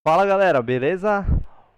Fala galera, beleza?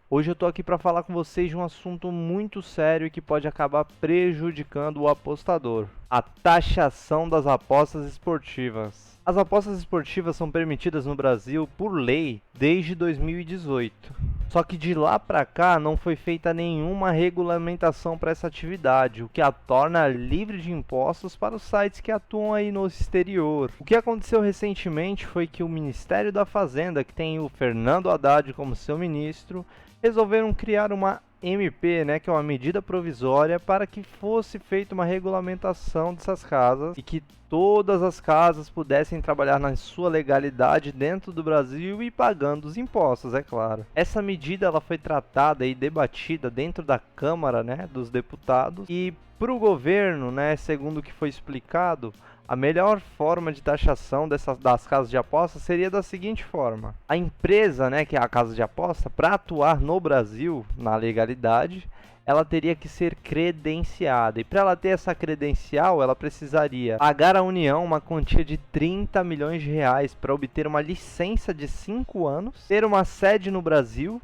Hoje eu tô aqui para falar com vocês de um assunto muito sério e que pode acabar prejudicando o apostador: a taxação das apostas esportivas. As apostas esportivas são permitidas no Brasil por lei desde 2018. Só que de lá para cá não foi feita nenhuma regulamentação para essa atividade, o que a torna livre de impostos para os sites que atuam aí no exterior. O que aconteceu recentemente foi que o Ministério da Fazenda, que tem o Fernando Haddad como seu ministro, resolveram criar uma MP, né, que é uma medida provisória para que fosse feita uma regulamentação dessas casas e que todas as casas pudessem trabalhar na sua legalidade dentro do Brasil e pagando os impostos, é claro. Essa medida ela foi tratada e debatida dentro da Câmara, né, dos Deputados, e para o governo, né, segundo o que foi explicado, a melhor forma de taxação das casas de aposta seria da seguinte forma: a empresa, né, que é a casa de aposta, para atuar no Brasil na legalidade, ela teria que ser credenciada. E para ela ter essa credencial, ela precisaria pagar à União uma quantia de 30 milhões de reais para obter uma licença de 5 anos, ter uma sede no Brasil,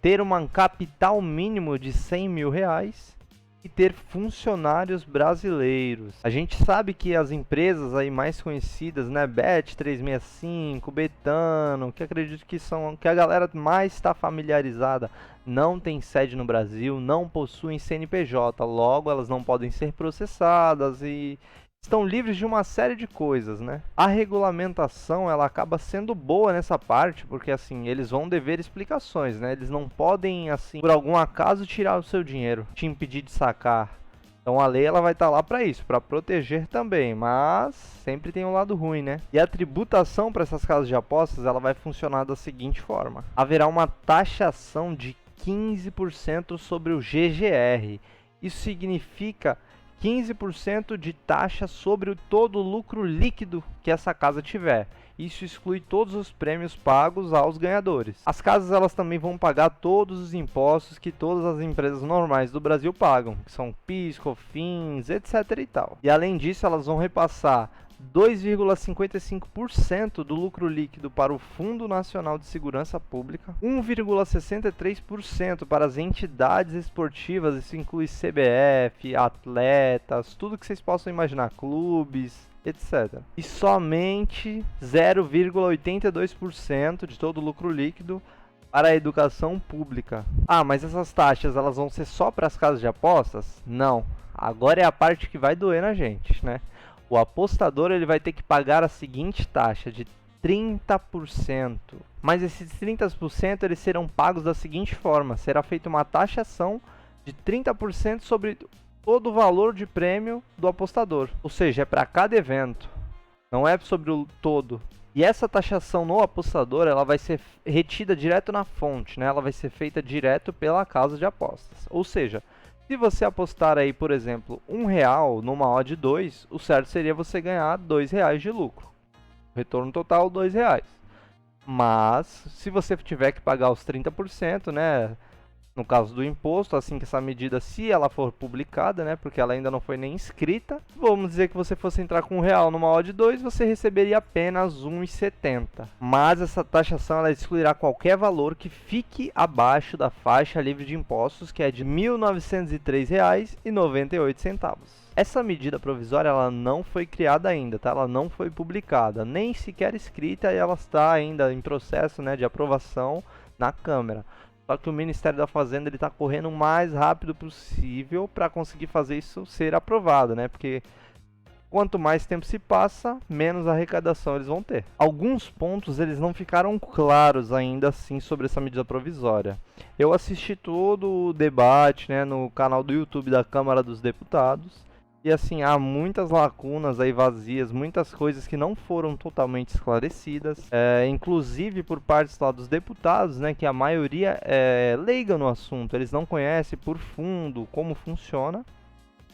ter um capital mínimo de 100 mil reais e ter funcionários brasileiros. A gente sabe que as empresas aí mais conhecidas, né, Bet365, Betano, que acredito que são que a galera mais está familiarizada, não tem sede no Brasil, não possuem CNPJ, logo elas não podem ser processadas e estão livres de uma série de coisas, né? A regulamentação ela acaba sendo boa nessa parte, porque assim, eles vão dever explicações, né? Eles não podem, assim, por algum acaso tirar o seu dinheiro, te impedir de sacar. Então a lei ela vai estar lá para isso, para proteger também, mas sempre tem um lado ruim, né? E a tributação para essas casas de apostas ela vai funcionar da seguinte forma: haverá uma taxação de 15% sobre o GGR. Isso significa 15% de taxa sobre todo o lucro líquido que essa casa tiver. Isso exclui todos os prêmios pagos aos ganhadores. As casas elas também vão pagar todos os impostos que todas as empresas normais do Brasil pagam, que são PIS, COFINS, etc e tal. E além disso, elas vão repassar 2,55% do lucro líquido para o Fundo Nacional de Segurança Pública, 1,63% para as entidades esportivas, isso inclui CBF, atletas, tudo que vocês possam imaginar, clubes, etc. E somente 0,82% de todo o lucro líquido para a educação pública. Ah, mas essas taxas elas vão ser só para as casas de apostas? Não. Agora é a parte que vai doer na gente, né? O apostador ele vai ter que pagar a seguinte taxa de 30%. Mas esses 30% eles serão pagos da seguinte forma: será feita uma taxação de 30% sobre todo o valor de prêmio do apostador. Ou seja, é para cada evento, não é sobre o todo. E essa taxação no apostador ela vai ser retida direto na fonte, né? Ela vai ser feita direto pela casa de apostas. Ou seja, se você apostar aí, por exemplo, R$ 1 numa odd 2, o certo seria você ganhar R$ 2 de lucro. Retorno total R$ 2. Mas, se você tiver que pagar os 30%, né? No caso do imposto, assim que essa medida, se ela for publicada, né, porque ela ainda não foi nem escrita, vamos dizer que você fosse entrar com R$ 1 numa odd 2, você receberia apenas R$ 1,70. Mas essa taxação ela excluirá qualquer valor que fique abaixo da faixa livre de impostos, que é de R$ 1.903,98. Essa medida provisória ela não foi criada ainda, tá? Ela não foi publicada, nem sequer escrita, e ela está ainda em processo, né, de aprovação na Câmara. Só que o Ministério da Fazenda está correndo o mais rápido possível para conseguir fazer isso ser aprovado, né? Porque quanto mais tempo se passa, menos arrecadação eles vão ter. Alguns pontos eles não ficaram claros ainda assim sobre essa medida provisória. Eu assisti todo o debate, né, no canal do YouTube da Câmara dos Deputados. E assim, há muitas lacunas aí vazias, muitas coisas que não foram totalmente esclarecidas, inclusive por parte lá dos deputados, né, que a maioria é leiga no assunto, eles não conhecem por fundo como funciona.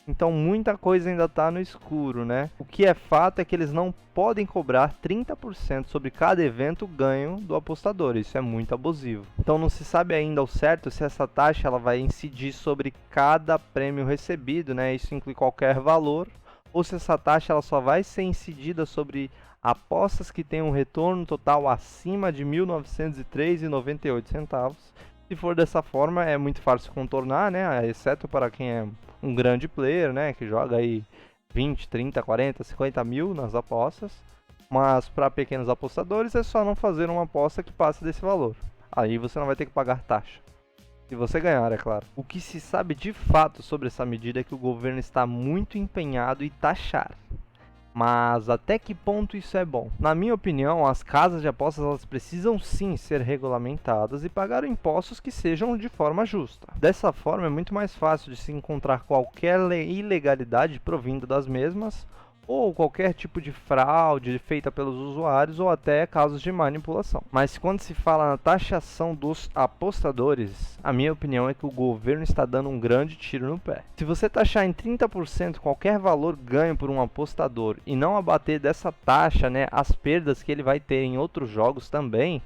Então muita coisa ainda está no escuro, né? O que é fato é que eles não podem cobrar 30% sobre cada evento ganho do apostador. Isso é muito abusivo. Então não se sabe ainda ao certo se essa taxa ela vai incidir sobre cada prêmio recebido, né? Isso inclui qualquer valor ou se essa taxa ela só vai ser incidida sobre apostas que têm um retorno total acima de R$ 1.903,98. Se for dessa forma, é muito fácil contornar, né? Exceto para quem é um grande player, né? Que joga aí 20, 30, 40, 50 mil nas apostas. Mas para pequenos apostadores é só não fazer uma aposta que passe desse valor. Aí você não vai ter que pagar taxa. Se você ganhar, é claro. O que se sabe de fato sobre essa medida é que o governo está muito empenhado em taxar. Mas até que ponto isso é bom? Na minha opinião, as casas de apostas elas precisam sim ser regulamentadas e pagar impostos que sejam de forma justa. Dessa forma, é muito mais fácil de se encontrar qualquer ilegalidade provinda das mesmas, ou qualquer tipo de fraude feita pelos usuários ou até casos de manipulação. Mas quando se fala na taxação dos apostadores, a minha opinião é que o governo está dando um grande tiro no pé. Se você taxar em 30% qualquer valor ganho por um apostador e não abater dessa taxa, né, as perdas que ele vai ter em outros jogos também,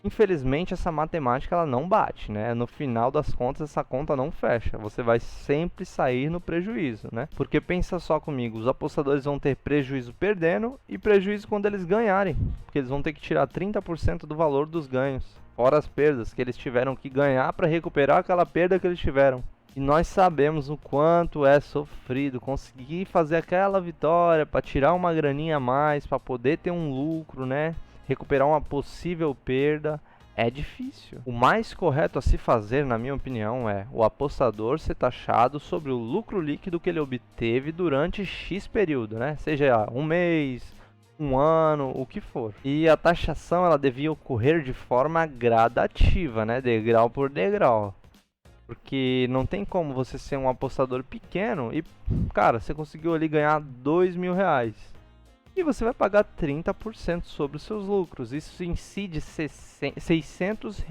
infelizmente essa matemática ela não bate, né? No final das contas essa conta não fecha. Você vai sempre sair no prejuízo, né? Porque pensa só comigo, os apostadores vão ter prejuízo perdendo e prejuízo quando eles ganharem, porque eles vão ter que tirar 30% do valor dos ganhos, fora as perdas que eles tiveram que ganhar para recuperar aquela perda que eles tiveram. E nós sabemos o quanto é sofrido conseguir fazer aquela vitória para tirar uma graninha a mais, para poder ter um lucro, né? Recuperar uma possível perda é difícil. O mais correto a se fazer, na minha opinião, é o apostador ser taxado sobre o lucro líquido que ele obteve durante X período, né? Seja um mês, um ano, o que for. E a taxação ela devia ocorrer de forma gradativa, né? Degrau por degrau. Porque não tem como você ser um apostador pequeno e, cara, você conseguiu ali ganhar R$ 2.000. E você vai pagar 30% sobre os seus lucros. Isso incide R$ 600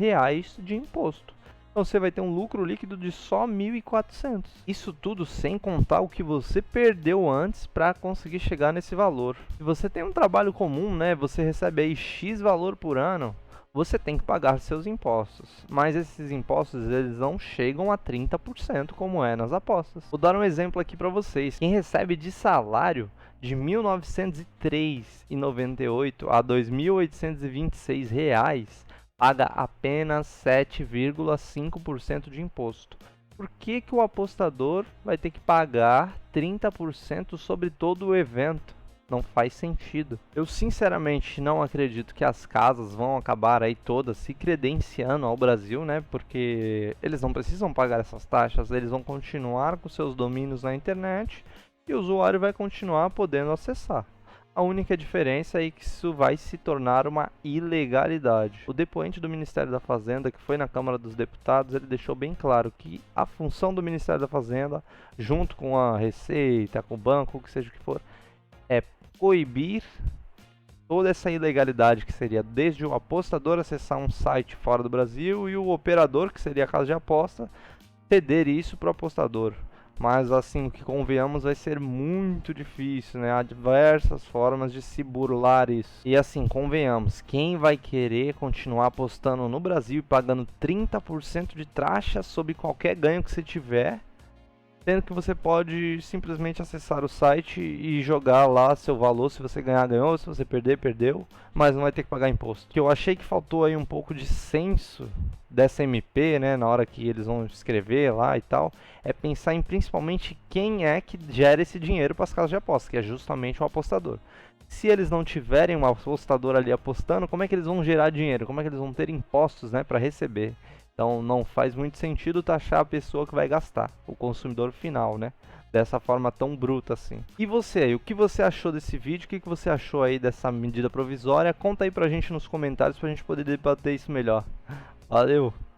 de imposto. Então você vai ter um lucro líquido de só 1.400. Isso tudo sem contar o que você perdeu antes para conseguir chegar nesse valor. Se você tem um trabalho comum, né, você recebe aí X valor por ano, você tem que pagar seus impostos. Mas esses impostos eles não chegam a 30% como é nas apostas. Vou dar um exemplo aqui para vocês. Quem recebe de salário de R$ 1.903,98 a R$ 2.826 paga apenas 7,5% de imposto. Por que o apostador vai ter que pagar 30% sobre todo o evento? Não faz sentido. Eu sinceramente não acredito que as casas vão acabar aí todas se credenciando ao Brasil, né? Porque eles não precisam pagar essas taxas, eles vão continuar com seus domínios na internet e o usuário vai continuar podendo acessar. A única diferença é que isso vai se tornar uma ilegalidade. O depoente do Ministério da Fazenda, que foi na Câmara dos Deputados, ele deixou bem claro que a função do Ministério da Fazenda, junto com a Receita, com o banco, o que seja o que for, é coibir toda essa ilegalidade que seria desde o apostador acessar um site fora do Brasil e o operador, que seria a casa de aposta, ceder isso para o apostador. Mas assim, o que convenhamos vai ser muito difícil, né? Há diversas formas de se burlar isso. E assim, convenhamos, quem vai querer continuar apostando no Brasil e pagando 30% de taxa sobre qualquer ganho que você tiver, sendo que você pode simplesmente acessar o site e jogar lá seu valor, se você ganhar, ganhou, se você perder, perdeu, mas não vai ter que pagar imposto. Que eu achei que faltou aí um pouco de senso dessa MP, né, na hora que eles vão escrever lá e tal, é pensar em principalmente quem é que gera esse dinheiro para as casas de apostas, que é justamente o apostador. Se eles não tiverem um apostador ali apostando, como é que eles vão gerar dinheiro? Como é que eles vão ter impostos, né, para receber? Então não faz muito sentido taxar a pessoa que vai gastar, o consumidor final, né? Dessa forma tão bruta assim. E você aí, o que você achou desse vídeo? O que você achou aí dessa medida provisória? Conta aí pra gente nos comentários pra gente poder debater isso melhor. Valeu!